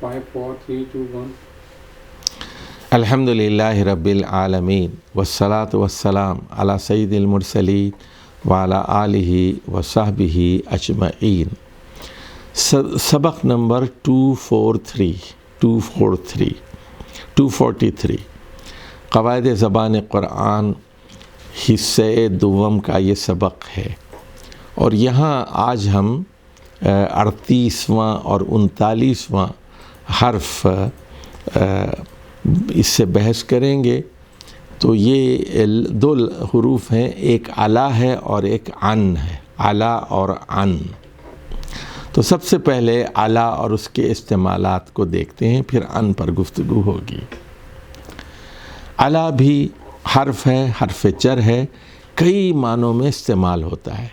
5, 4, 3, 2, 1. الحمدللہ رب العالمین والصلاة والسلام علی سید المرسلین وعلی آلہ وصحبہ اجمعین. سبق نمبر 243 قواعد زبان قرآن حصے دوم کا یہ سبق ہے، اور یہاں آج ہم 38واں اور 39واں حرف اس سے بحث کریں گے. تو یہ دو حروف ہیں، ایک علا ہے اور ایک عن ہے، علا اور عن. تو سب سے پہلے علا اور اس کے استعمالات کو دیکھتے ہیں، پھر عن پر گفتگو ہوگی. علا بھی حرف ہے، حرف جر ہے، کئی معنوں میں استعمال ہوتا ہے.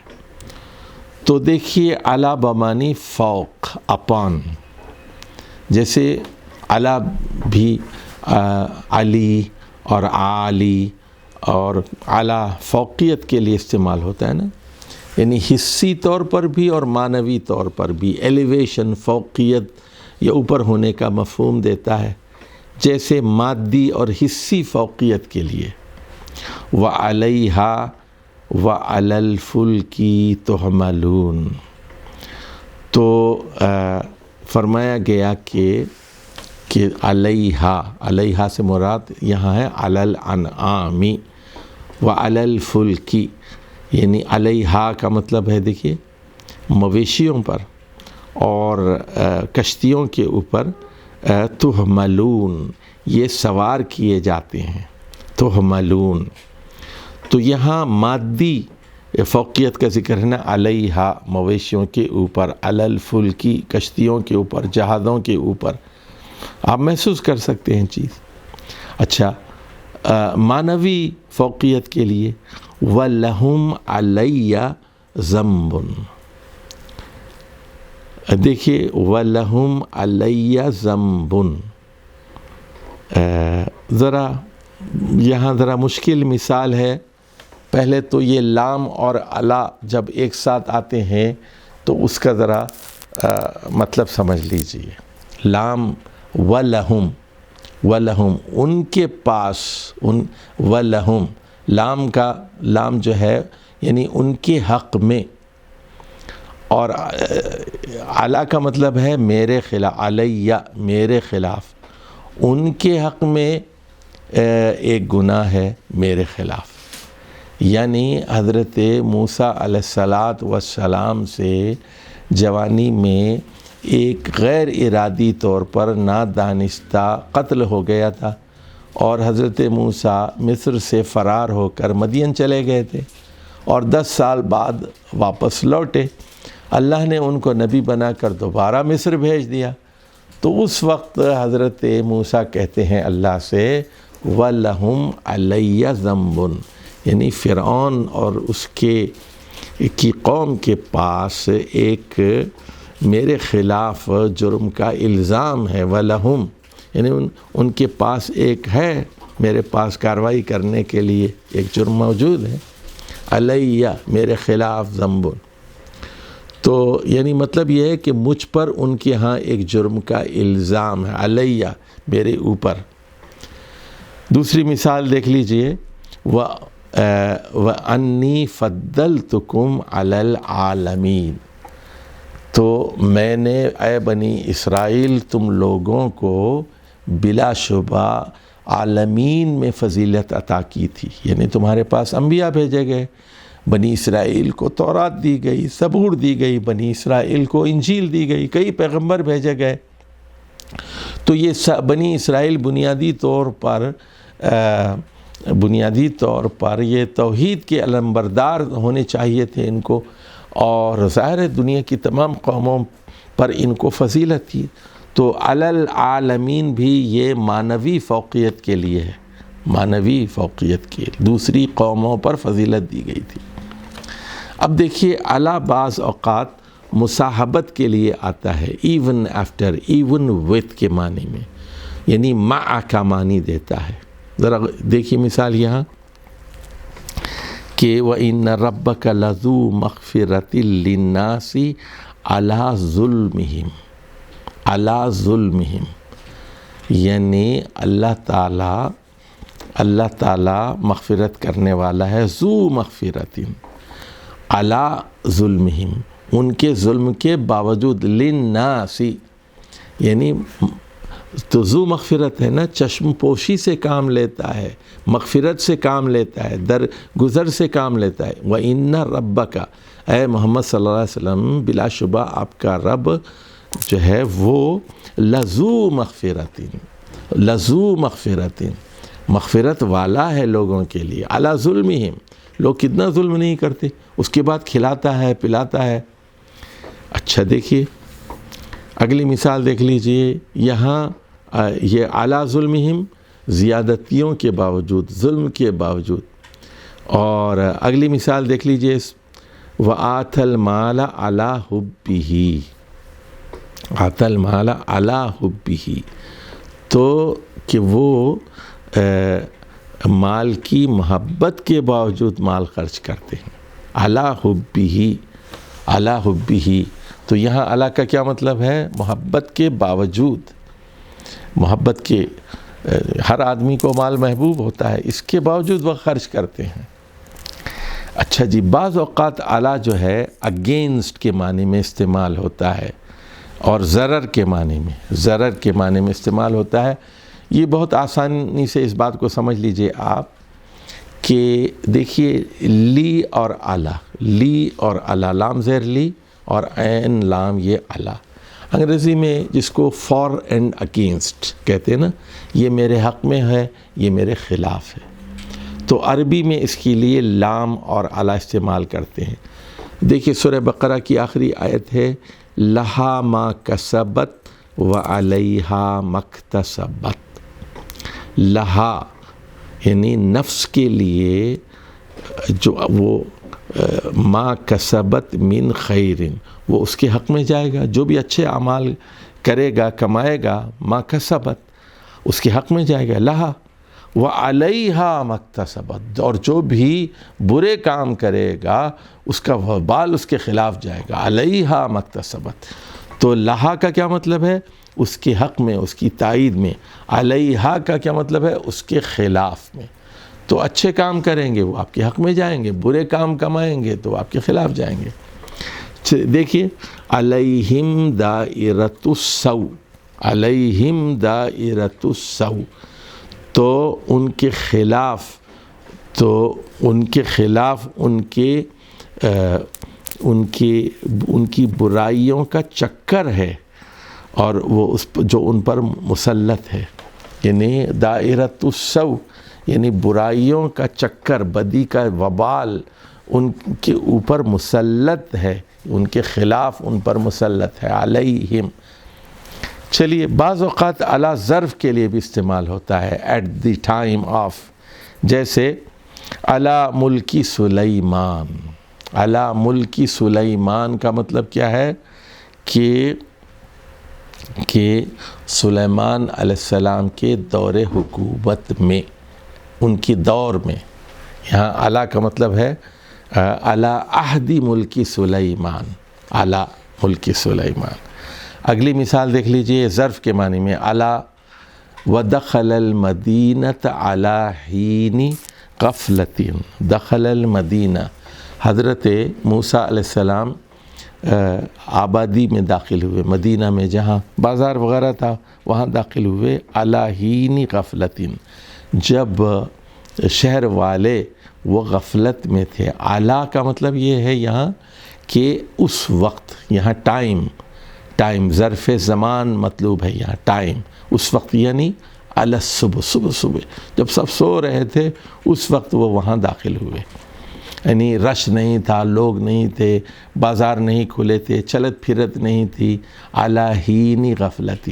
تو دیکھیے علا بمانی فوق، اپان. جیسے علا بھی علی اور عالی اور علا فوقیت کے لیے استعمال ہوتا ہے نا، یعنی حصی طور پر بھی اور معنوی طور پر بھی ایلیویشن، فوقیت یا اوپر ہونے کا مفہوم دیتا ہے. جیسے مادی اور حصی فوقیت کے لیے وَعَلَيْهَا وَعَلَى الْفُلْكِ تُحْمَلُونَ. تو فرمایا گیا کہ علیہا سے مراد یہاں ہے علی الانعام وعلی الفلک، یعنی علیہا کا مطلب ہے دیکھیے مویشیوں پر اور کشتیوں کے اوپر. تحملون، یہ سوار کیے جاتے ہیں. تحملون، تو یہاں مادی فوقیت کا ذکر ہے نا، علیہا مویشیوں کے اوپر، علی الفلک کشتیوں کے اوپر، جہازوں کے اوپر. آپ محسوس کر سکتے ہیں چیز. اچھا، معنوی فوقیت کے لیے وَلَهُمْ عَلَيَّ ذَنْبٌ. دیکھیے وَلَهُمْ عَلَيَّ ذَنْبٌ، ذرا مشکل مثال ہے. پہلے تو یہ لام اور علا جب ایک ساتھ آتے ہیں تو اس کا ذرا مطلب سمجھ لیجئے. لام وَلَهُمْ ان کے پاس، وَلَهُمْ لام جو ہے یعنی ان کے حق میں، اور علا کا مطلب ہے میرے خلاف، علیہ میرے خلاف. ان کے حق میں ایک گناہ ہے میرے خلاف. یعنی حضرت موسیٰ علیہ السلام سے جوانی میں ایک غیر ارادی طور پر نادانستہ قتل ہو گیا تھا، اور حضرت موسیٰ مصر سے فرار ہو کر مدین چلے گئے تھے، اور 10 سال بعد واپس لوٹے. اللہ نے ان کو نبی بنا کر دوبارہ مصر بھیج دیا. تو اس وقت حضرت موسیٰ کہتے ہیں اللہ سے وَلَهُمْ عَلَيَّ ذَنْبٌ، یعنی فرعون اور اس کی قوم کے پاس ایک میرے خلاف جرم کا الزام ہے. وَلَهُمْ یعنی ان کے پاس ایک ہے، میرے پاس کارروائی کرنے کے لیے ایک جرم موجود ہے. علیہ میرے خلاف ذنب، تو یعنی مطلب یہ ہے کہ مجھ پر ان کے ہاں ایک جرم کا الزام ہے. علیہ میرے اوپر. دوسری مثال دیکھ لیجئے وَأَنِّي فَضَّلْتُكُمْ عَلَى الْعَالَمِينَ. تو میں نے اے بنی اسرائیل تم لوگوں کو بلا شبہ عالمین میں فضیلت عطا کی تھی. یعنی تمہارے پاس انبیاء بھیجے گئے، بنی اسرائیل کو تورات دی گئی، زبور دی گئی، بنی اسرائیل کو انجیل دی گئی، کئی پیغمبر بھیجے گئے. تو یہ بنی اسرائیل بنیادی طور پر یہ توحید کے علمبردار ہونے چاہیے تھے ان کو، اور ظاہر دنیا کی تمام قوموں پر ان کو فضیلت تھی. تو علی العالمین بھی یہ معنوی فوقیت کے لیے ہے، معنوی فوقیت کے دوسری قوموں پر فضیلت دی گئی تھی. اب دیکھیے علی بعض اوقات مصاحبت کے لیے آتا ہے، ایون آفٹر، ایون وتھ کے معنی میں، یعنی مع کا معنی دیتا ہے. ذرا دیکھیے مثال یہاں کہ وَإِنَّ رَبَّكَ لَذُو مَغْفِرَةٍ لِلنَّاسِ عَلَى ظُلْمِهِمْ. علی ظلمہم، یعنی اللہ تعالیٰ مغفرت کرنے والا ہے، ذو مغفرت علی ظلمہم، ان کے ظلم کے باوجود، للناس یعنی تو ذو مغفرت ہے نا، چشم پوشی سے کام لیتا ہے، مغفرت سے کام لیتا ہے، درگزر سے کام لیتا ہے۔ وَإِنَّ رَبَّكَ، اے محمد صلی اللہ علیہ وسلم، بلا شبہ آپ کا رب جو ہے وہ لذو مغفرت مغفرت والا ہے لوگوں کے لیے، علی ظلمہم، لوگ کتنا ظلم نہیں کرتے، اس کے بعد کھلاتا ہے پلاتا ہے۔ اچھا دیکھیے اگلی مثال دیکھ لیجئے، یہاں یہ علی ظلمہم زیادتیوں کے باوجود، ظلم کے باوجود، اور اگلی مثال دیکھ لیجئے، وَآتَ الْمَالَ عَلَى حُبِّهِ، آتَ الْمَالَ عَلَى حُبِّهِ، تو کہ وہ مال کی محبت کے باوجود مال خرچ کرتے ہیں، عَلَى حُبِّهِ، تو یہاں علی کا کیا مطلب ہے؟ محبت کے باوجود، محبت کے، ہر آدمی کو مال محبوب ہوتا ہے، اس کے باوجود وہ خرچ کرتے ہیں۔ اچھا جی، بعض اوقات علی جو ہے اگینسٹ کے معنی میں استعمال ہوتا ہے، اور ضرر کے معنی میں استعمال ہوتا ہے۔ یہ بہت آسانی سے اس بات کو سمجھ لیجئے آپ کہ دیکھیے لی اور علی، لام زیر لی اور عین لام یہ علی، انگریزی میں جس کو فار اینڈ اگینسٹ کہتے ہیں نا، یہ میرے حق میں ہے، یہ میرے خلاف ہے، تو عربی میں اس کے لیے لام اور علی استعمال کرتے ہیں۔ دیکھیے سورہ بقرہ کی آخری آیت ہے، لہا ما کسبت وعلیہا مکتسبت، لہا یعنی نفس کے لیے جو وہ ما کسبت من خیرن، وہ اس کے حق میں جائے گا، جو بھی اچھے اعمال کرے گا کمائے گا، ما کسبت اس کے حق میں جائے گا، لہا وعلیہا مکتسبت، اور جو بھی برے کام کرے گا اس کا وبال اس کے خلاف جائے گا، علیہا مکتسبت۔ تو لہا کا کیا مطلب ہے؟ اس کے حق میں، اس کی تائید میں، علیہا کا کیا مطلب ہے؟ اس کے خلاف میں۔ تو اچھے کام کریں گے وہ آپ کے حق میں جائیں گے، برے کام کمائیں گے تو آپ کے خلاف جائیں گے۔ دیکھیے علیہم دائرۃ السوء، علیہم دائرۃ السوء، تو ان کے خلاف ان کی برائیوں کا چکر ہے، اور وہ جو ان پر مسلط ہے، یعنی دائرۃ السوء یعنی برائیوں کا چکر، بدی کا وبال ان کے اوپر مسلط ہے، ان کے خلاف ان پر مسلط ہے، علیہم۔ چلیے بعض اوقات علی ظرف کے لیے بھی استعمال ہوتا ہے، ایٹ دی ٹائم آف، جیسے علی ملکی سلیمان، علی ملکی سلیمان کا مطلب کیا ہے کہ سلیمان علیہ السلام کے دور حکومت میں، ان کی دور میں، یہاں علی کا مطلب ہے علی عہد ملکی سلیمان، علی ملکی سلیمان۔ اگلی مثال دیکھ لیجئے ظرف کے معنی میں، علی ودخل المدینۃ علی حین غفلۃ، دخل المدینہ، حضرت موسیٰ علیہ السلام آبادی میں داخل ہوئے، مدینہ میں جہاں بازار وغیرہ تھا وہاں داخل ہوئے، علی حین غفلۃ، جب شہر والے وہ غفلت میں تھے۔ علی کا مطلب یہ ہے یہاں کہ اس وقت، یہاں ٹائم ظرف زمان مطلوب ہے یہاں، ٹائم اس وقت، یعنی علی الصبح، صبح جب سب سو رہے تھے اس وقت وہ وہاں داخل ہوئے، یعنی رش نہیں تھا، لوگ نہیں تھے، بازار نہیں کھلے تھے، چلت پھرت نہیں تھی، علی حین غفلۃ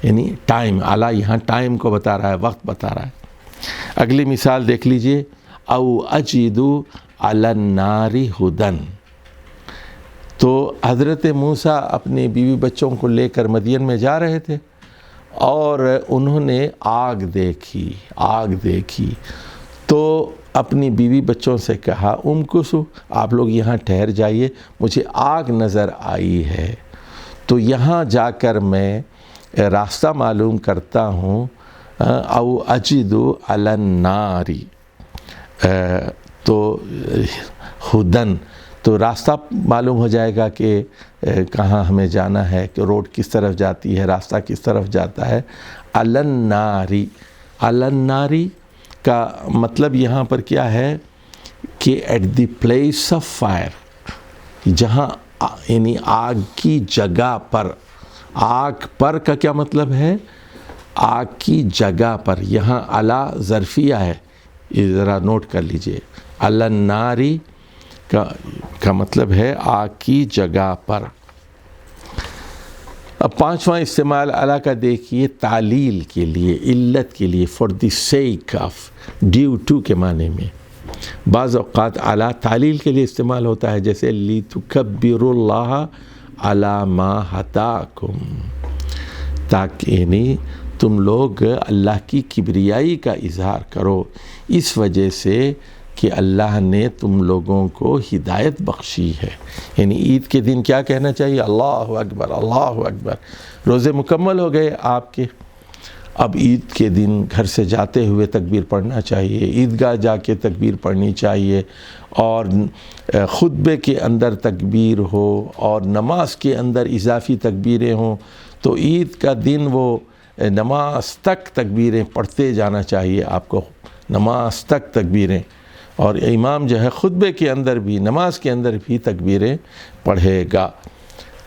یعنی ٹائم، علی یہاں ٹائم کو بتا رہا ہے، وقت بتا رہا ہے۔ اگلی مثال دیکھ لیجئے، او اجد علی النار ہدی، تو حضرت موسیٰ اپنے بیوی بچوں کو لے کر مدین میں جا رہے تھے، اور انہوں نے آگ دیکھی تو اپنی بیوی بچوں سے کہا، امکثوا، آپ لوگ یہاں ٹھہر جائیے، مجھے آگ نظر آئی ہے۔ تو یہاں جا کر میں راستہ معلوم کرتا ہوں، او اجدو علی الناری، تو ہدن، تو راستہ معلوم ہو جائے گا کہ کہاں ہمیں جانا ہے، کہ روڈ کس طرف جاتی ہے، راستہ کس طرف جاتا ہے۔ علی الناری، علی الناری کا مطلب یہاں پر کیا ہے کہ at the place of fire, جہاں یعنی آگ کی جگہ پر، آگ پر کا کیا مطلب ہے؟ آگ کی جگہ پر۔ یہاں علی ظرفیہ ہے، یہ ذرا نوٹ کر لیجئے۔ علی الناری کا مطلب ہے آگ کی جگہ پر۔ اب پانچواں استعمال علی کا دیکھیے، تعلیل کے لیے، علت کے لیے، for the sake of, due to کے معنی میں۔ بعض اوقات علی تعلیل کے لیے استعمال ہوتا ہے، جیسے لِتُكَبِّرُوا اللَّهَ عَلَى مَا هَدَاكُمْ، تاکہ یعنی تم لوگ اللہ کی کبریائی کا اظہار کرو اس وجہ سے کہ اللہ نے تم لوگوں کو ہدایت بخشی ہے۔ یعنی عید کے دن کیا کہنا چاہیے؟ اللہ اکبر، اللہ اکبر۔ روزے مکمل ہو گئے آپ کے، اب عید کے دن گھر سے جاتے ہوئے تکبیر پڑھنا چاہیے، عیدگاہ جا کے تکبیر پڑھنی چاہیے، اور خطبے کے اندر تکبیر ہو اور نماز کے اندر اضافی تکبیریں ہوں، تو عید کا دن وہ نماز تک تکبیریں پڑھتے جانا چاہیے آپ کو، نماز تک تکبیریں، اور امام جو ہے خطبے کے اندر بھی، نماز کے اندر بھی تکبیریں پڑھے گا۔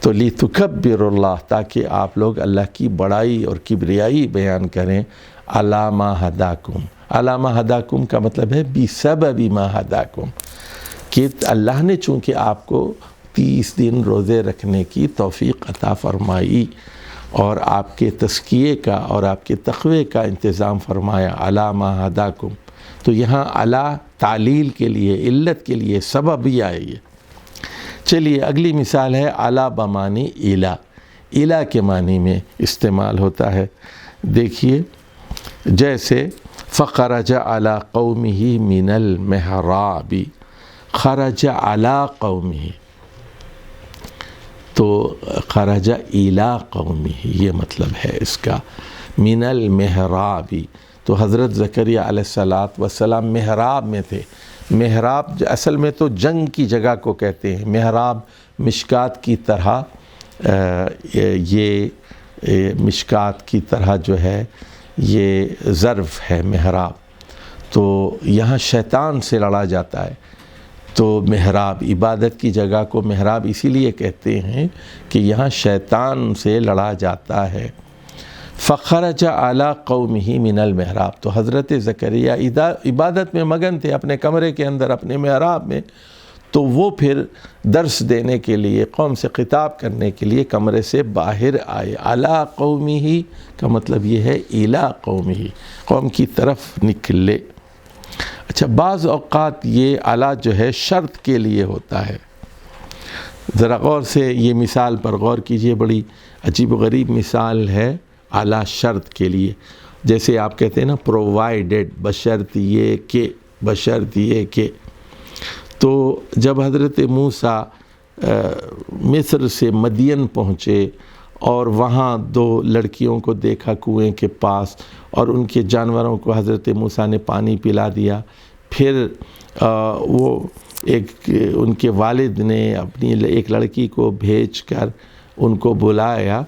تو لِتُكَبِّرُوا اللَّهَ، تاکہ آپ لوگ اللہ کی بڑائی اور کبریائی بیان کریں، عَلَى مَا هَدَاكُمْ، عَلَى مَا هَدَاكُمْ کا مطلب ہے بِسَبَبِ مَا هَدَاكُمْ، کہ اللہ نے چونکہ آپ کو 30 دن روزے رکھنے کی توفیق عطا فرمائی اور آپ کے تزکیے کا اور آپ کے تقوی کا انتظام فرمایا، عَلَى مَا هَدَاكُمْ، تو یہاں علی تعلیل کے لیے، علت کے لیے، سبب بھی آئے گی۔ چلیے اگلی مثال ہے علی بمانی الی، الی کے معنی میں استعمال ہوتا ہے۔ دیکھیے جیسے فخرج علی قومہ من المحراب، خرج علی قومہ، تو خرج الی قومہ یہ مطلب ہے اس کا، من المحراب، تو حضرت زکریا علیہ السلام محراب میں تھے۔ محراب اصل میں تو جنگ کی جگہ کو کہتے ہیں، محراب مشکات کی طرح، یہ مشکات کی طرح جو ہے یہ ظرف ہے محراب، تو یہاں شیطان سے لڑا جاتا ہے، تو محراب عبادت کی جگہ کو محراب اسی لیے کہتے ہیں کہ یہاں شیطان سے لڑا جاتا ہے۔ فخرج علی قومہ من المحراب، تو حضرت زکریا عبادت میں مگن تھے اپنے کمرے کے اندر، اپنے محراب میں، تو وہ پھر درس دینے کے لیے، قوم سے خطاب کرنے کے لیے کمرے سے باہر آئے۔ علی قومہ کا مطلب یہ ہے الی قومہ، قوم کی طرف نکلے۔ اچھا، بعض اوقات یہ علی جو ہے شرط کے لیے ہوتا ہے، ذرا غور سے یہ مثال پر غور کیجئے، بڑی عجیب و غریب مثال ہے علی شرط کے لیے۔ جیسے آپ کہتے ہیں نا پرووائیڈڈ، بشرط یہ کہ، بشرط یہ کہ، تو جب حضرت موسیٰ مصر سے مدین پہنچے اور وہاں 2 لڑکیوں کو دیکھا کنویں کے پاس، اور ان کے جانوروں کو حضرت موسیٰ نے پانی پلا دیا، پھر وہ ان کے والد نے اپنی ایک لڑکی کو بھیج کر ان کو بلایا،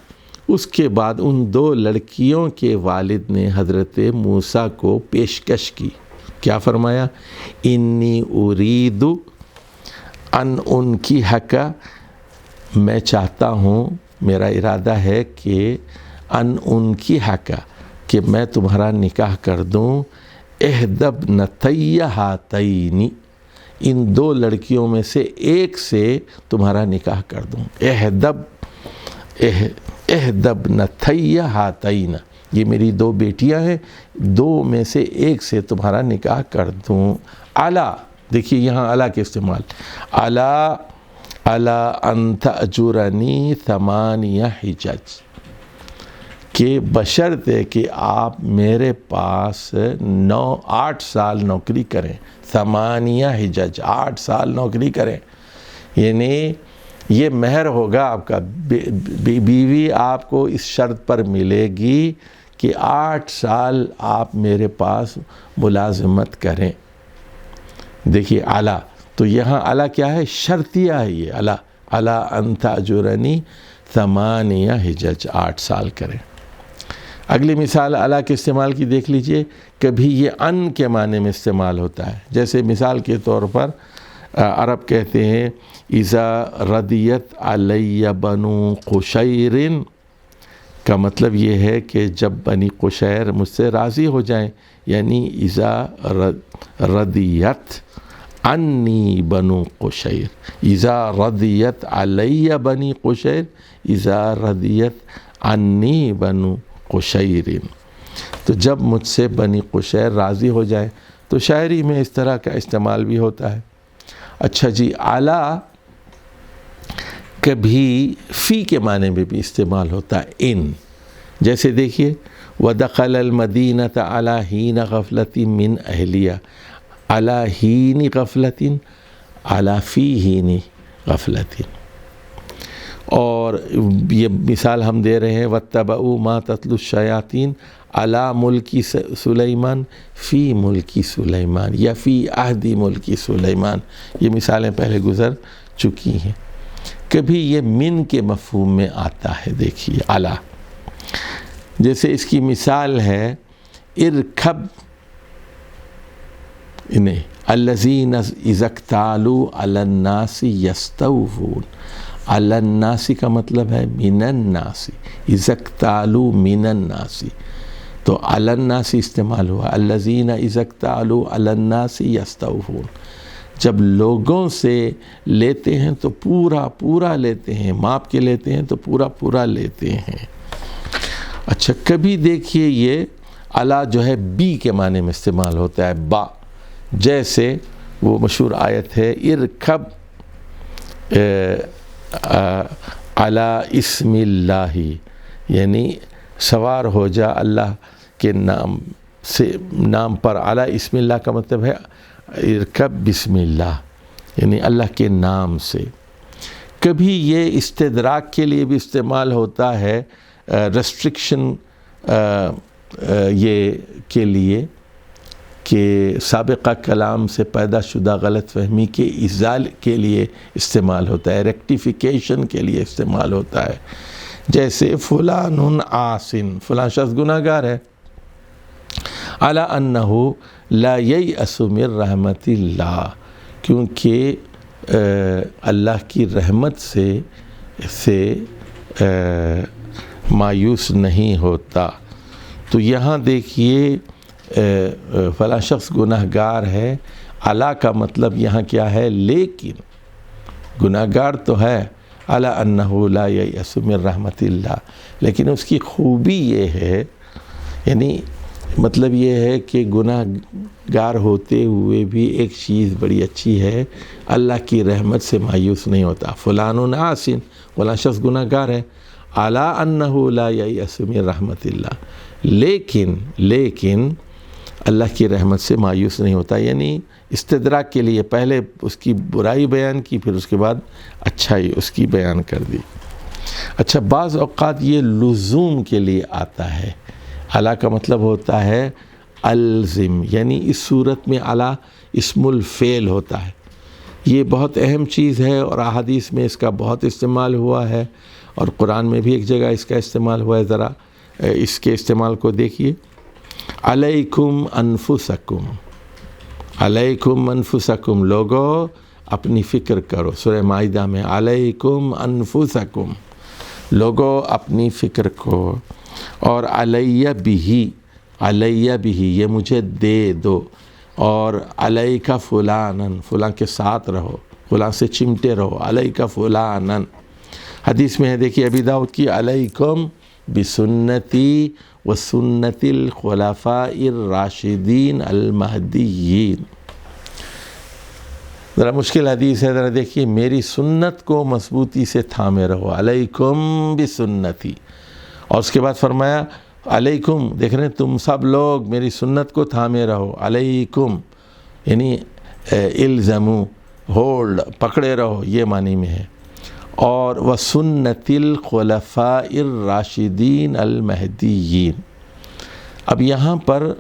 اس کے بعد ان 2 لڑکیوں کے والد نے حضرت موسیٰ کو پیشکش کی، کیا فرمایا؟ انی ارید ان انکحک، میں چاہتا ہوں، میرا ارادہ ہے کہ ان انکحک، کہ میں تمہارا نکاح کر دوں، احدی ابنتی ہاتین، ان 2 لڑکیوں میں سے ایک سے تمہارا نکاح کر دوں، احدی ابنتی ہاتین، یہ میری 2 بیٹیاں ہیں، 2 میں سے ایک سے تمہارا نکاح کر دوں۔ علی، دیکھیے یہاں علی کے استعمال، علی ان تأجرنی 8 حجج، کہ بشرط ہے کہ آپ میرے پاس 8 سال نوکری کریں، 8 حجج، 8 سال نوکری کریں، یعنی یہ مہر ہوگا آپ کا، بیوی آپ کو اس شرط پر ملے گی کہ 8 سال آپ میرے پاس ملازمت کریں۔ دیکھیے علا، تو یہاں علا کیا ہے؟ شرطیہ ہے یہ علا، علا ان تأجرنی 8 حجج، 8 سال کریں۔ اگلی مثال علا کے استعمال کی دیکھ لیجئے، کبھی یہ ان کے معنی میں استعمال ہوتا ہے، جیسے مثال کے طور پر عرب کہتے ہیں اذا رضیت علی بنو قشیر، کا مطلب یہ ہے کہ جب بنی قشیر مجھ سے راضی ہو جائیں، یعنی اذا رضیت انی بنو قشیر، اذا رضیت علی بنی قشیر، اذا رضیت انی بنو قشیر، تو جب مجھ سے بنی قشیر راضی ہو جائیں، تو شاعری میں اس طرح کا استعمال بھی ہوتا ہے۔ اچھا جی، علا کبھی فی کے معنی میں بھی استعمال ہوتا ہے، ان، جیسے دیکھیے وَدَخَلَ الْمَدِينَةَ عَلَى حِينَ غَفْلَةٍ مِّنْ أَهْلِهَا، عَلَى حِينِ غَفْلَةٍ، عَلَى فِي حِينِ غَفْلَةٍ۔ اور یہ مثال ہم دے رہے ہیں وَاتَّبَعُوا مَا تَتْلُو الشَّيَاطِينُ عَلَى مُلْكِ سُلَيْمَانَ فِي مُلْكِ سُلَيْمَانَ یا فِي عَهْدِ مُلْكِ سُلَيْمَانَ، یہ مثالیں پہلے گزر چکی ہیں۔ کبھی یہ من کے مفہوم میں آتا ہے، دیکھیے علا، جیسے اس کی مثال ہے ارکب، الذین اذا اکتالوا علی الناس یستوفون، علی الناس کا مطلب ہے من الناس، اذا اکتالوا من الناس، تو علی الناس استعمال ہوا، الذین اذا اکتالوا علی الناس یستوفون، جب لوگوں سے لیتے ہیں تو پورا پورا لیتے ہیں، ماپ کے لیتے ہیں تو پورا پورا لیتے ہیں۔ اچھا، کبھی دیکھیے یہ علا جو ہے بی کے معنی میں استعمال ہوتا ہے، با، جیسے وہ مشہور آیت ہے ارکب علی اسم اللہ، یعنی سوار ہو جا اللہ کے نام سے، نام پر، علی اسم اللہ کا مطلب ہے ارکب بسم اللہ، یعنی اللہ کے نام سے۔ کبھی یہ استدراک کے لیے بھی استعمال ہوتا ہے، ریسٹرکشن یہ کے لیے کہ سابقہ کلام سے پیدا شدہ غلط فہمی کے ازال کے لیے استعمال ہوتا ہے، ریکٹیفیکیشن کے لیے استعمال ہوتا ہے، جیسے فلان عاصن، فلاں شخص گناہ گار ہے، علی انہ لا ییأس من رحمت اللہ، کیونکہ اللہ کی رحمت سے مایوس نہیں ہوتا۔ تو یہاں دیکھیے فلاں شخص گناہ گار ہے، علی کا مطلب یہاں کیا ہے؟ لیکن گناہ گار تو ہے، علی انہ لا ییأس من رحمت اللہ، لیکن اس کی خوبی یہ ہے، یعنی مطلب یہ ہے کہ گناہ گار ہوتے ہوئے بھی ایک چیز بڑی اچھی ہے، اللہ کی رحمت سے مایوس نہیں ہوتا۔ فلان عاصن، فلاں شخص گناہ گار ہے، علی انہ لا ییأس من رحمت اللہ، لیکن اللہ کی رحمت سے مایوس نہیں ہوتا، یعنی استدراک کے لیے پہلے اس کی برائی بیان کی، پھر اس کے بعد اچھائی اس کی بیان کر دی۔ اچھا، بعض اوقات یہ لزوم کے لیے آتا ہے، علی کا مطلب ہوتا ہے الزم، یعنی اس صورت میں علی اسم الفعل ہوتا ہے۔ یہ بہت اہم چیز ہے اور احادیث میں اس کا بہت استعمال ہوا ہے، اور قرآن میں بھی ایک جگہ اس کا استعمال ہوا ہے، ذرا اس کے استعمال کو دیکھیے، علیکم انفسکم، علیکم انفسکم، لوگو اپنی فکر کرو، سورہ مائدہ میں علیکم انفسکم، لوگو اپنی فکر کو، اور علیہ بھی، علیہ بھی، یہ مجھے دے دو، اور علیکہ فلانن، فلاں کے ساتھ رہو، فلاں سے چمٹے رہو، علیکہ فلانن۔ حدیث میں ہے، دیکھیے ابی داؤد کی، علیکم بسنتی و سنت الخلفاء الراشدین المہدیین، ذرا مشکل حدیث ہے، ذرا دیکھیے، میری سنت کو مضبوطی سے تھامے رہو، علیکم بسنتی، اور اس کے بعد فرمایا علیکم، دیکھ رہے ہیں تم سب لوگ میری سنت کو تھامے رہو، علیکم یعنی الزمو، ہولڈ، پکڑے رہو، یہ معنی میں ہے۔ اور وسنت الخلفاء الراشدین المہدیین۔ اب یہاں پر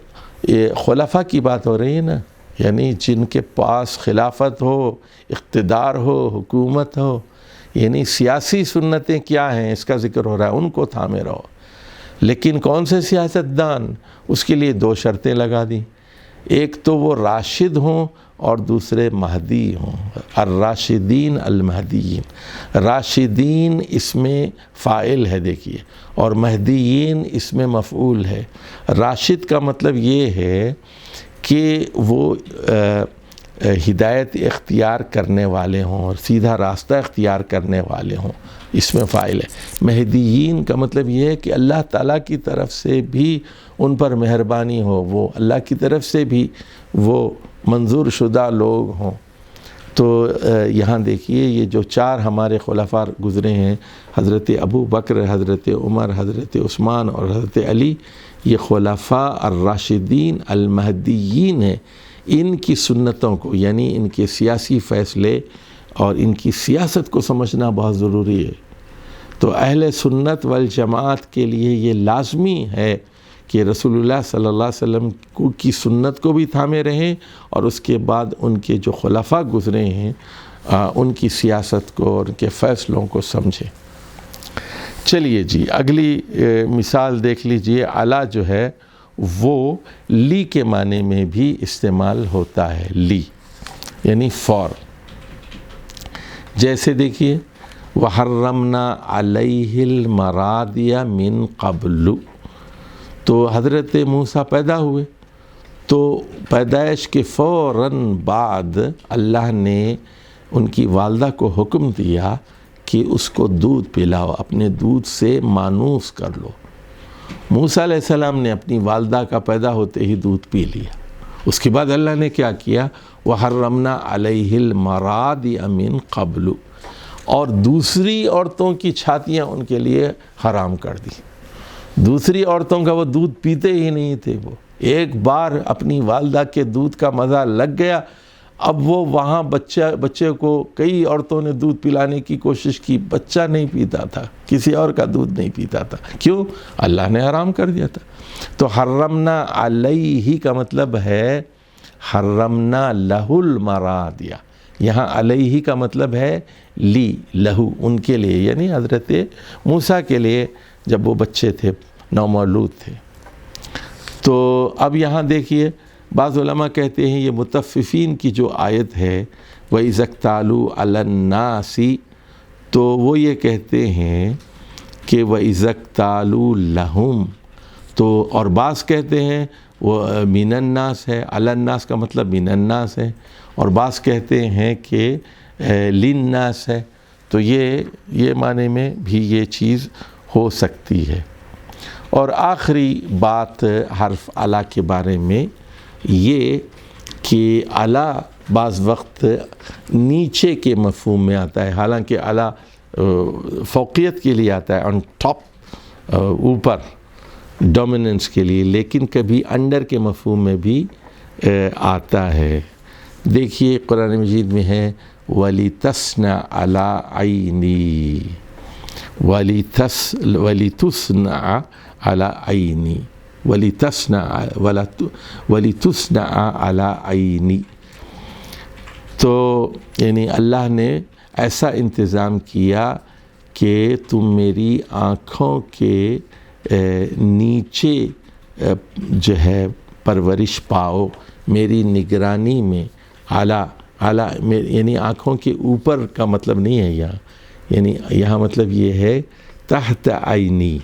خلفاء کی بات ہو رہی ہے نا، یعنی جن کے پاس خلافت ہو، اقتدار ہو، حکومت ہو، یعنی سیاسی سنتیں کیا ہیں اس کا ذکر ہو رہا ہے، ان کو تھامے رہو۔ لیکن کون سے سیاستدان؟ اس کے لیے 2 شرطیں لگا دیں، ایک تو وہ راشد ہوں اور دوسرے مہدی ہوں، الراشدین المہدیین۔ راشدین اس میں فاعل ہے دیکھیے، اور مہدیین اس میں مفعول ہے۔ راشد کا مطلب یہ ہے کہ وہ ہدایت اختیار کرنے والے ہوں اور سیدھا راستہ اختیار کرنے والے ہوں، اس میں فاعل ہے۔ مہدیین کا مطلب یہ ہے کہ اللہ تعالیٰ کی طرف سے بھی ان پر مہربانی ہو، وہ اللہ کی طرف سے بھی وہ منظور شدہ لوگ ہوں۔ تو یہاں دیکھیے یہ جو 4 ہمارے خلفاء گزرے ہیں، حضرت ابو بکر، حضرت عمر، حضرت عثمان اور حضرت علی، یہ خلفاء الراشدین المہدیین ہیں۔ ان کی سنتوں کو، یعنی ان کے سیاسی فیصلے اور ان کی سیاست کو سمجھنا بہت ضروری ہے۔ تو اہل سنت والجماعت کے لیے یہ لازمی ہے کہ رسول اللہ صلی اللہ علیہ وسلم کی سنت کو بھی تھامے رہیں، اور اس کے بعد ان کے جو خلفاء گزرے ہیں ان کی سیاست کو اور ان کے فیصلوں کو سمجھیں۔ چلیے جی اگلی مثال دیکھ لیجئے۔ علی جو ہے وہ لی کے معنی میں بھی استعمال ہوتا ہے، لی یعنی فور۔ جیسے دیکھیے وَحَرَّمْنَا عَلَيْهِ الْمَرَادِيَ مِن قَبْلُ، تو حضرت موسیٰ پیدا ہوئے، تو پیدائش کے فوراً بعد اللہ نے ان کی والدہ کو حکم دیا کہ اس کو دودھ پلاؤ، اپنے دودھ سے مانوس کر لو۔ موسیٰ علیہ السلام نے اپنی والدہ کا پیدا ہوتے ہی دودھ پی لیا۔ اس کے بعد اللہ نے کیا کیا؟ وَحَرَّمْنَا عَلَيْهِ الْمَرَادِيَ مِن قَبْلُ، اور دوسری عورتوں کی چھاتیاں ان کے لیے حرام کر دی۔ دوسری عورتوں کا وہ دودھ پیتے ہی نہیں تھے، وہ ایک بار اپنی والدہ کے دودھ کا مزہ لگ گیا، اب وہ وہاں بچے کو کئی عورتوں نے دودھ پلانے کی کوشش کی، بچہ نہیں پیتا تھا، کسی اور کا دودھ نہیں پیتا تھا۔ کیوں؟ اللہ نے حرام کر دیا تھا۔ تو حرمنا علیہ کا مطلب ہے حرمنا لہ المرادیہ، یہاں علیہ کا مطلب ہے لی، لہو، ان کے لیے، یعنی حضرت موسیٰ کے لیے جب وہ بچے تھے، نومولود تھے۔ تو اب یہاں دیکھیے بعض علماء کہتے ہیں یہ مطففین کی جو آیت ہے وَإِذَا اكْتَالُوا عَلَى النَّاسِ، تو وہ یہ کہتے ہیں کہ وَإِذَا اكْتَالُوا لَهُمْ، تو اور بعض کہتے ہیں وہ مِنَ النَّاسِ ہے، عَلَى النَّاسِ کا مطلب مِنَ النَّاسِ ہے، اور بعض کہتے ہیں کہ لِلنَّاسِ ہے۔ تو یہ معنی میں بھی یہ چیز ہو سکتی ہے۔ اور آخری بات حرف علی کے بارے میں یہ کہ علی بعض وقت نیچے کے مفہوم میں آتا ہے، حالانکہ علی فوقیت کے لیے آتا ہے، آن ٹاپ، اوپر، ڈومیننس کے لیے، لیکن کبھی انڈر کے مفہوم میں بھی آتا ہے۔ دیکھیے قرآن مجید میں ہے وَلِتَسْنَ عَلَىٰ عَيْنِي، وَلِتُسْنَعَ عَلَىٰ عَيْنِي، وَلِتُسْنَعَ عَلَىٰ عَيْنِي۔ تو یعنی اللہ نے ایسا انتظام کیا کہ تم میری آنکھوں کے نیچے جو ہے پرورش پاؤ، میری نگرانی میں۔ اعلیٰ یعنی آنکھوں کے اوپر کا مطلب نہیں ہے یہاں، یعنی یہاں مطلب یہ ہے تحت عینی،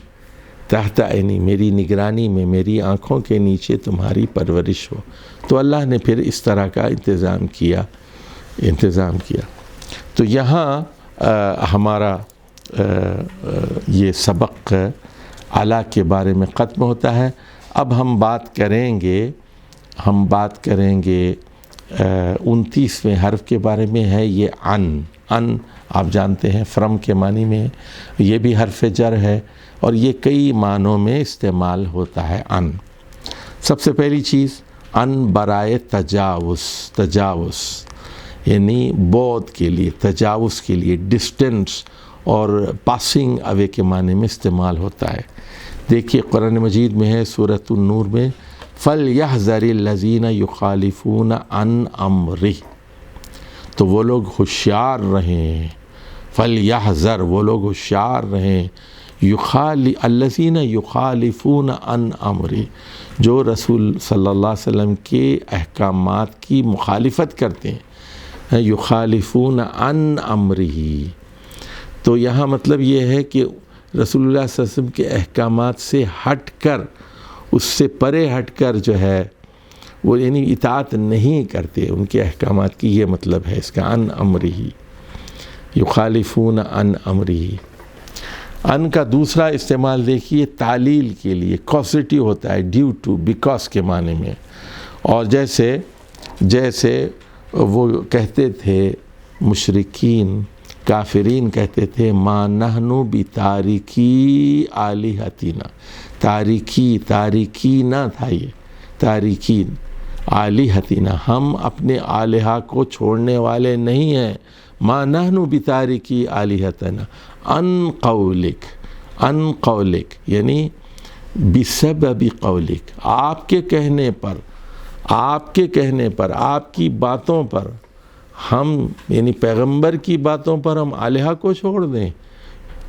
تحت عینی، میری نگرانی میں، میری آنکھوں کے نیچے تمہاری پرورش ہو۔ تو اللہ نے پھر اس طرح کا انتظام کیا۔ تو یہاں ہمارا یہ سبق اعلیٰ کے بارے میں ختم ہوتا ہے۔ اب ہم بات کریں گے 29ویں حرف کے بارے میں، ہے یہ ان آپ جانتے ہیں فرم کے معنی میں ہے، یہ بھی حرف جر ہے اور یہ کئی معنوں میں استعمال ہوتا ہے ان۔ سب سے پہلی چیز ان برائے تجاوز، یعنی بعد کے لیے، تجاوز کے لیے، ڈسٹینس اور پاسنگ اوے کے معنی میں استعمال ہوتا ہے۔ دیکھیے قرآن مجید میں ہے سورۃ النور میں فَلْيَحْذَرِ الَّذِينَ يُخَالِفُونَ عَنْ أَمْرِهِ، تو وہ لوگ ہوشیار رہیں، فَلْيَحْذَرْ وہ لوگ ہوشیار رہیں، الَّذِينَ يُخَالِفُونَ عَنْ أَمْرِهِ جو رسول صلی اللہ علیہ وسلم کے احکامات کی مخالفت کرتے ہیں، یخالفون عن امرہ، تو یہاں مطلب یہ ہے کہ رسول اللہ صلی اللہ علیہ وسلم کے احکامات سے ہٹ کر، اس سے پرے ہٹ کر جو ہے وہ یعنی اطاعت نہیں کرتے ان کے احکامات کی، یہ مطلب ہے اس کا، عن امرہ، یخالفون عن امرہ۔ ان کا دوسرا استعمال دیکھیے تعلیل کے لیے، کاسٹی ہوتا ہے، ڈیو ٹو، بیکاز کے معنی میں، اور جیسے وہ کہتے تھے مشرکین، کافرین کہتے تھے ما نحن بتارکی آلہتنا، تاریکی نہ تھا یہ، تارکین آلہتنا، ہم اپنے آلہہ کو چھوڑنے والے نہیں ہیں، ما نحن بتارکی آلہتنا ان قولک یعنی بسبب قولک، آپ کے کہنے پر، آپ کی باتوں پر، ہم یعنی پیغمبر کی باتوں پر ہم آلہہ کو چھوڑ دیں؟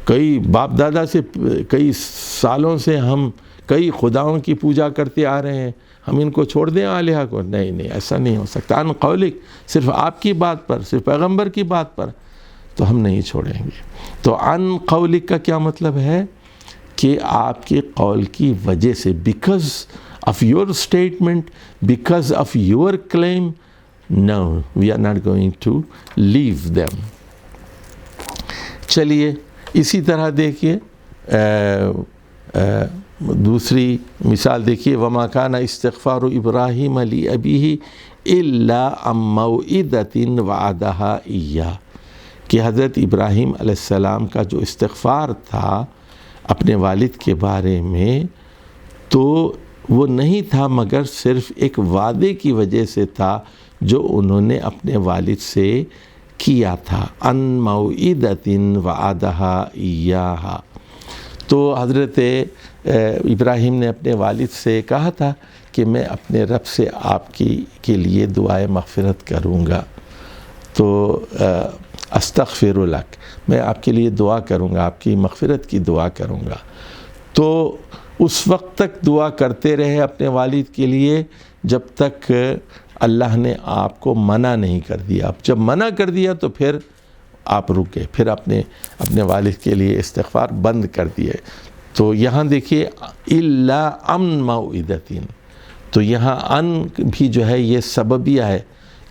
کئی باپ دادا سے کئی سالوں سے ہم کئی خداؤں کی پوجا کرتے آ رہے ہیں، ہم ان کو چھوڑ دیں آلہہ کو؟ نہیں، ایسا نہیں ہو سکتا۔ ان قولک صرف آپ کی بات پر، صرف پیغمبر کی بات پر تو ہم نہیں چھوڑیں گے۔ تو ان قولک کا کیا مطلب ہے کہ آپ کے قول کی وجہ سے، because of your statement, because of your claim, no we are not going to leave them. چلیے اسی طرح دیکھیے دوسری مثال دیکھیے، وما کان استغفار ابراہیم لابیہ الا عن موعدۃ وعدہا ایاہ، کہ حضرت ابراہیم علیہ السلام کا جو استغفار تھا اپنے والد کے بارے میں، تو وہ نہیں تھا مگر صرف ایک وعدے کی وجہ سے تھا جو انہوں نے اپنے والد سے کیا تھا، عن موعدۃ وعدہا ایاہ۔ تو حضرت ابراہیم نے اپنے والد سے کہا تھا کہ میں اپنے رب سے آپ کے لیے دعائے مغفرت کروں گا، تو استغفر لک، میں آپ کے لیے دعا کروں گا، آپ کی مغفرت کی دعا کروں گا۔ تو اس وقت تک دعا کرتے رہے اپنے والد کے لیے جب تک اللہ نے آپ کو منع نہیں کر دیا۔ اب جب منع کر دیا تو پھر آپ رکے، پھر اپنے والد کے لیے استغفار بند کر دیے۔ تو یہاں دیکھیے الا عن موعدۃ، تو یہاں ان بھی جو ہے یہ سببیہ ہے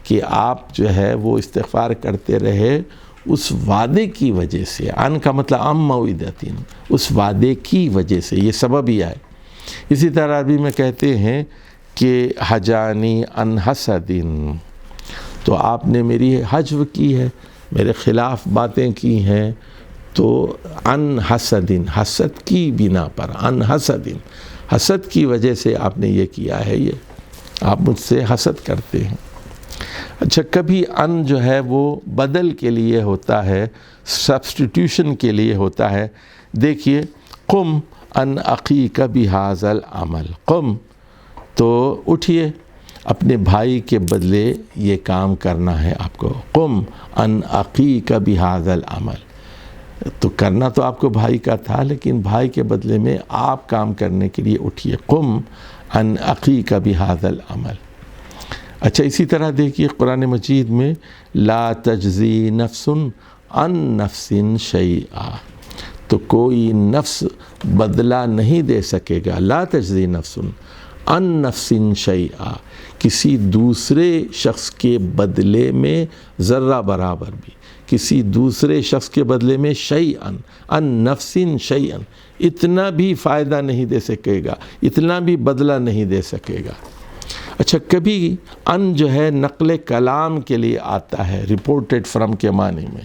کہ آپ جو ہے وہ استغفار کرتے رہے اس وعدے کی وجہ سے، ان کا مطلب عن موعدۃ، اس وعدے کی وجہ سے، یہ سببیہ ہے۔ اسی طرح عربی میں کہتے ہیں کہ حجانی عن حسد، تو آپ نے میری حجو کی ہے، میرے خلاف باتیں کی ہیں، تو عن حسد، حسد کی بنا پر، عن حسد، حسد کی وجہ سے آپ نے یہ کیا ہے، یہ آپ مجھ سے حسد کرتے ہیں۔ اچھا، کبھی ان جو ہے وہ بدل کے لیے ہوتا ہے، سبسٹیٹیوشن کے لیے ہوتا ہے۔ دیکھیے قم ان اخیک بہذا العمل، قم تو اٹھیے، اپنے بھائی کے بدلے یہ کام کرنا ہے آپ کو، قم ان اخیک بہذا العمل، تو کرنا تو آپ کو بھائی کا تھا، لیکن بھائی کے بدلے میں آپ کام کرنے کے لیے اٹھیے، قم ان اخیک بہذا العمل۔ اچھا، اسی طرح دیکھیے قرآن مجید میں لا تجزی نفس عن نفس شیئا، تو کوئی نفس بدلہ نہیں دے سکے گا، لا تجزی نفس عن نفس شیئا، کسی دوسرے شخص کے بدلے میں ذرہ برابر بھی، کسی دوسرے شخص کے بدلے میں شیئا عن نفس شیئا، اتنا بھی فائدہ نہیں دے سکے گا، اتنا بھی بدلہ نہیں دے سکے گا۔ اچھا، کبھی ان جو ہے نقل کلام کے لیے آتا ہے، رپورٹڈ فرام کے معنی میں۔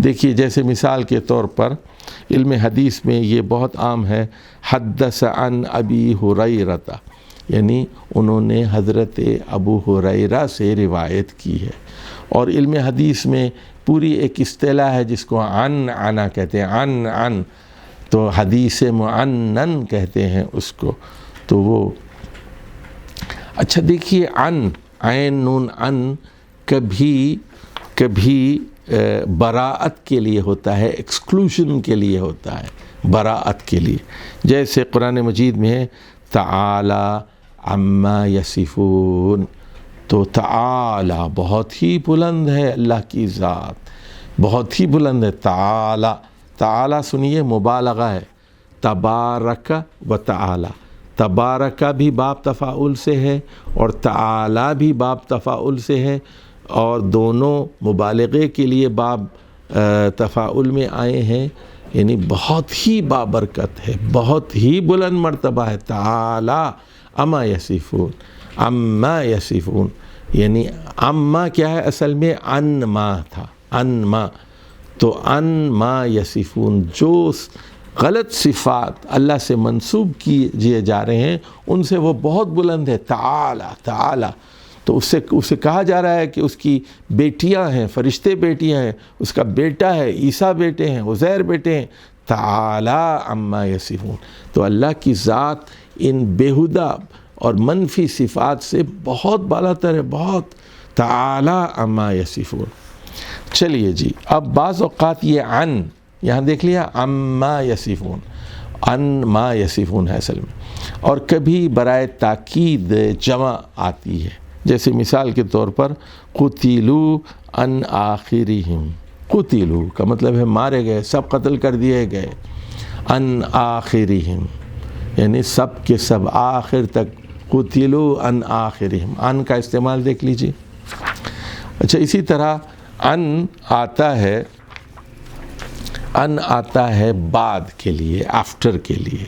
دیکھیے جیسے مثال کے طور پر علم حدیث میں یہ بہت عام ہے، حدث عن ابی ہریرہ، یعنی انہوں نے حضرت ابو ہریرہ سے روایت کی ہے۔ اور علم حدیث میں پوری ایک اصطلاح ہے جس کو عنا کہتے ہیں، عن تو حدیث معنن کہتے ہیں اس کو۔ تو وہ اچھا دیکھیے، عین نون کبھی براءت کے لیے ہوتا ہے، ایکسکلوژن کے لیے ہوتا ہے، براءت کے لیے۔ جیسے قرآن مجید میں ہے تعالی عما یصفون، تو تعالی بہت ہی بلند ہے، اللہ کی ذات بہت ہی بلند ہے۔ تعالی سنیے مبالغہ ہے، تبارک و تعالی، تبارک بھی باب تفاعل سے ہے اور تعالی بھی باب تفاعل سے ہے، اور دونوں مبالغے کے لیے باب تفاعل میں آئے ہیں، یعنی بہت ہی بابرکت ہے، بہت ہی بلند مرتبہ ہے۔ تعالی اما یصفون، اما یصفون، یعنی اما کیا ہے اصل میں؟ ان ما تھا، ان ما، تو ان ما یصفون، جو غلط صفات اللہ سے منسوب کیے جا رہے ہیں ان سے وہ بہت بلند ہے۔ تعالی تو اسے کہا جا رہا ہے کہ اس کی بیٹیاں ہیں، فرشتے بیٹیاں ہیں، اس کا بیٹا ہے، عیسیٰ بیٹے ہیں، عزیر بیٹے ہیں۔ تعالی عما یصفون، تو اللہ کی ذات ان بیہودہ اور منفی صفات سے بہت بالا تر ہے، بہت۔ تعالی عما یصفون۔ چلیے جی، اب بعض اوقات یہ یہاں دیکھ لیا عما یصفون، ان ما یصفون ہے اصل میں، اور کبھی برائے تاکید جمع آتی ہے، جیسے مثال کے طور پر قتلوا ان آخرہم، قتلوا کا مطلب ہے مارے گئے، سب قتل کر دیے گئے، ان آخرہم یعنی سب کے سب آخر تک، قتلوا ان آخرہم، ان کا استعمال دیکھ لیجیے۔ اچھا اسی طرح ان آتا ہے بعد کے لیے، آفٹر کے لیے،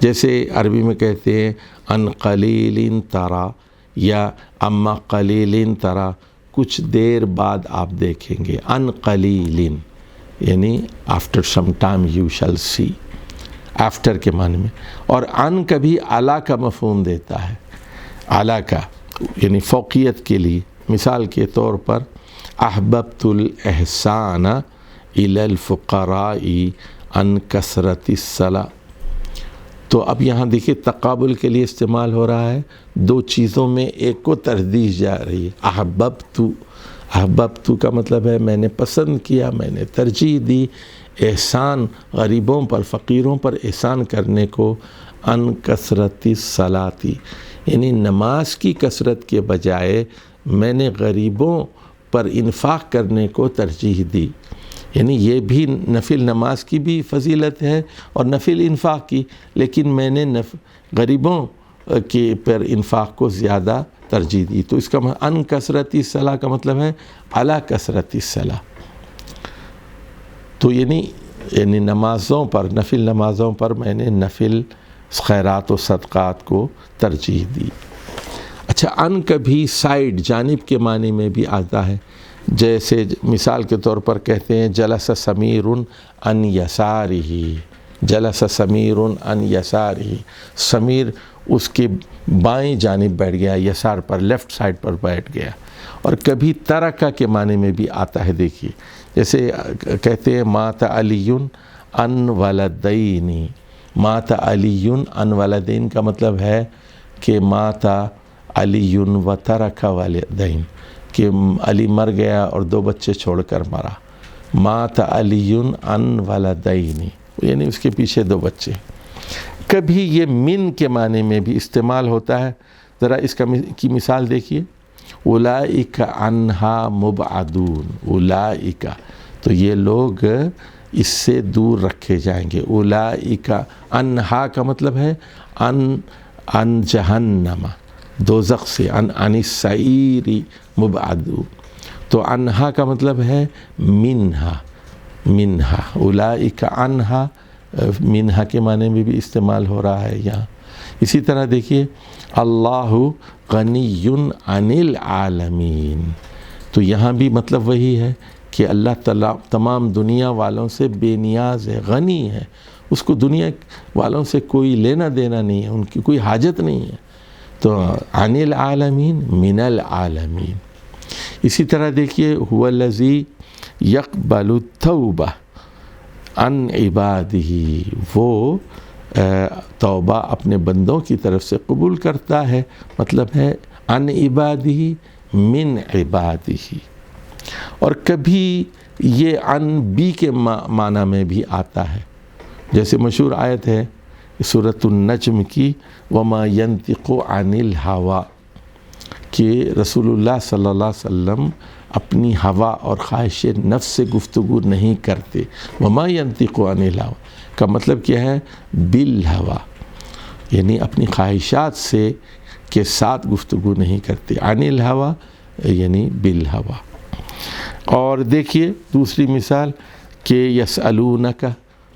جیسے عربی میں کہتے ہیں ان قلیل ترا، یا اما قلیل ترا، کچھ دیر بعد آپ دیکھیں گے، ان قلیل یعنی آفٹر سم ٹائم یو شل سی، آفٹر کے معنی میں۔ اور ان کبھی اعلیٰ کا مفہوم دیتا ہے، اعلیٰ کا یعنی فوقیت کے لیے، مثال کے طور پر احببت الاحسان الی الفقراء عن کثرت الصلاۃ، تو اب یہاں دیکھیے تقابل کے لیے استعمال ہو رہا ہے، دو چیزوں میں ایک کو ترجیح جا رہی ہے۔ احببت کا مطلب ہے میں نے پسند کیا، میں نے ترجیح دی، احسان غریبوں پر، فقیروں پر احسان کرنے کو، عن کثرت الصلاۃ یعنی نماز کی کثرت کے بجائے میں نے غریبوں پر انفاق کرنے کو ترجیح دی، یعنی یہ بھی نفل نماز کی بھی فضیلت ہے اور نفل انفاق کی، لیکن میں نے غریبوں کے پر انفاق کو زیادہ ترجیح دی۔ تو اس کا ان کثرت الصلاۃ کا مطلب ہے علی کثرت الصلاۃ، تو یعنی نمازوں پر، نفل نمازوں پر میں نے نفل خیرات و صدقات کو ترجیح دی۔ اچھا ان کبھی سائڈ، جانب کے معنی میں بھی آتا ہے، جیسے مثال کے طور پر کہتے ہیں جلس سمیر عن یسارہ، جلس سمیر عن یسارہ، سمیر اس کے بائیں جانب بیٹھ گیا، یسار پر، لیفٹ سائڈ پر بیٹھ گیا۔ اور کبھی ترکہ کے معنی میں بھی آتا ہے، دیکھیے جیسے کہتے ہیں مات علی عن ولدین، مات علی عن ولدین کا مطلب ہے کہ مات علی و ترک ولدین، کہ علی مر گیا اور دو بچے چھوڑ کر مرا، مات علی عن ولدین یعنی اس کے پیچھے دو بچے۔ کبھی یہ من کے معنی میں بھی استعمال ہوتا ہے، ذرا اس کی مثال دیکھیے، اولئک عنہا مبعدون، اولئک تو یہ لوگ اس سے دور رکھے جائیں گے، اولئک عنہا کا مطلب ہے ان جہنم، دوزخ سے، ان السعیر مبعدون، تو عنہا کا مطلب ہے منہا، اولئک عنہا منہا کے معنی میں بھی استعمال ہو رہا ہے یہاں۔ اسی طرح دیکھیے اللہ غنی عن العالمین، تو یہاں بھی مطلب وہی ہے کہ اللہ تعالیٰ تمام دنیا والوں سے بے نیاز ہے، غنی ہے، اس کو دنیا والوں سے کوئی لینا دینا نہیں ہے، ان کی کوئی حاجت نہیں ہے، تو عن العالمین من العالمین. اسی طرح دیکھیے هو الذی یقبل التوبہ عن عبادہ، وہ توبہ اپنے بندوں کی طرف سے قبول کرتا ہے، مطلب ہے عن عبادہ من عبادہ. اور کبھی یہ عن بی کے معنی میں بھی آتا ہے، جیسے مشہور آیت ہے سورۃ النجم کی وما ينطق عن الہوا، کہ رسول اللہ صلی اللہ علیہ وسلم اپنی ہوا اور خواہش نفس سے گفتگو نہیں کرتے. وما ينطق عن الہوا کا مطلب کیا ہے؟ بالہوا، یعنی اپنی خواہشات سے کے ساتھ گفتگو نہیں کرتے. عن الہوا یعنی بالہوا. اور دیکھیے دوسری مثال کہ یسألونک،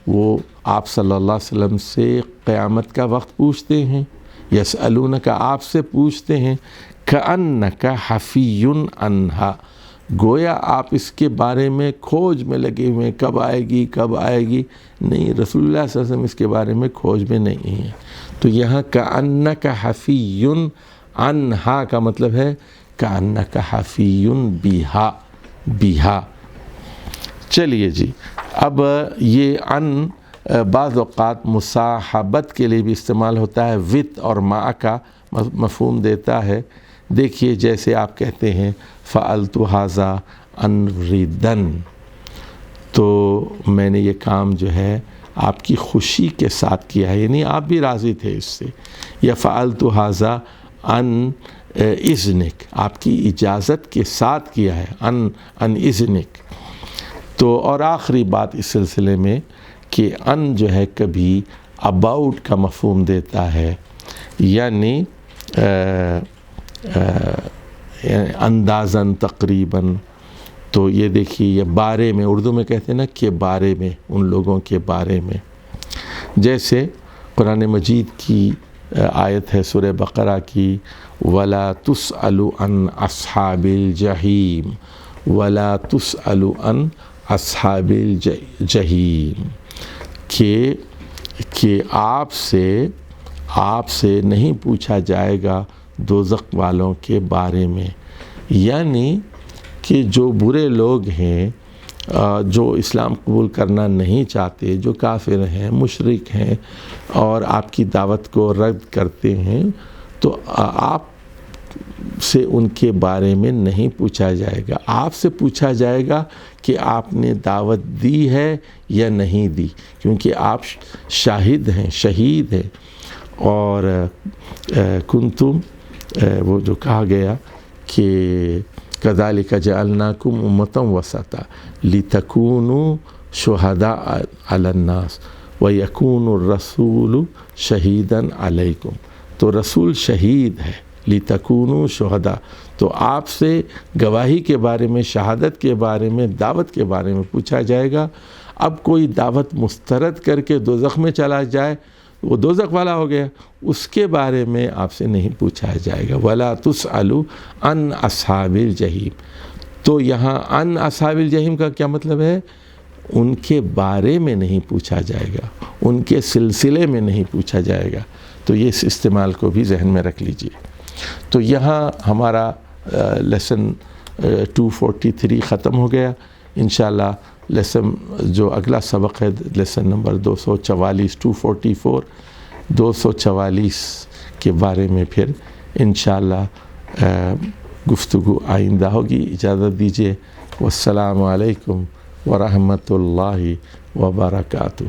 وہ آپ صلی اللہ علیہ وسلم سے قیامت کا وقت پوچھتے ہیں. یسألونک آپ سے پوچھتے ہیں، کأنک حفی عنہا، گویا آپ اس کے بارے میں کھوج میں لگے ہوئے ہیں، کب آئے گی کب آئے گی. نہیں، رسول اللہ صلی اللہ علیہ وسلم اس کے بارے میں کھوج میں نہیں ہیں. تو یہاں کأنک حفی عنہا کا مطلب ہے کأنک حفی بہا، بہا. چلیے جی، اب یہ ان بعض اوقات مصاحبت کے لیے بھی استعمال ہوتا ہے، وت اور مع کا مفہوم دیتا ہے. دیکھیے جیسے آپ کہتے ہیں فعلت ھذا ان ردن، تو میں نے یہ کام جو ہے آپ کی خوشی کے ساتھ کیا ہے، یعنی آپ بھی راضی تھے اس سے. یا فعلت ھذا ان اذنک، آپ کی اجازت کے ساتھ کیا ہے، ان اذنک. تو اور آخری بات اس سلسلے میں کہ ان جو ہے کبھی اباؤٹ کا مفہوم دیتا ہے، یعنی اندازاً تقریباً. تو یہ دیکھیے یہ بارے میں، اردو میں کہتے ہیں نا کہ بارے میں، ان لوگوں کے بارے میں. جیسے قرآن مجید کی آیت ہے سورہ بقرہ کی وَلَا تُسْأَلُ عَنْ أَصْحَابِ الْجَحِيمِ وَلَا تُسْأَلُ عَنْ أَصْحَابِ الْجَحِيمِ، کہ آپ سے نہیں پوچھا جائے گا دوزخ والوں کے بارے میں. یعنی کہ جو برے لوگ ہیں، جو اسلام قبول کرنا نہیں چاہتے، جو کافر ہیں، مشرک ہیں اور آپ کی دعوت کو رد کرتے ہیں، تو آپ سے ان کے بارے میں نہیں پوچھا جائے گا. آپ سے پوچھا جائے گا کہ آپ نے دعوت دی ہے یا نہیں دی، کیونکہ آپ شاہد ہیں، شہید ہیں. اور کنتم، وہ جو کہا گیا کہ کذالک جعلناکم امۃ وسطا لتکونوا شہداء علی الناس ویکون الرسول شہیدا علیکم. تو رسول شہید ہے، لتکونوا شہداء، تو آپ سے گواہی کے بارے میں، شہادت کے بارے میں، دعوت کے بارے میں پوچھا جائے گا. اب کوئی دعوت مسترد کر کے دوزخ میں چلا جائے، وہ دوزخ والا ہو گیا، اس کے بارے میں آپ سے نہیں پوچھا جائے گا. وَلَا تُسْأَلُ عَنْ أَصْحَابِ الْجَحِيمِ. تو یہاں عن اصحاب الجحیم کا کیا مطلب ہے؟ ان کے بارے میں نہیں پوچھا جائے گا، ان کے سلسلے میں نہیں پوچھا جائے گا. تو یہ اس استعمال کو بھی ذہن میں رکھ لیجئے. تو یہاں ہمارا لیسن 243 ختم ہو گیا. انشاءاللہ لیسن جو اگلا سبق ہے لیسن نمبر 244 244 244 کے بارے میں پھر انشاءاللہ گفتگو آئندہ ہوگی. اجازت دیجیے. والسلام علیکم ورحمۃ اللہ وبرکاتہ.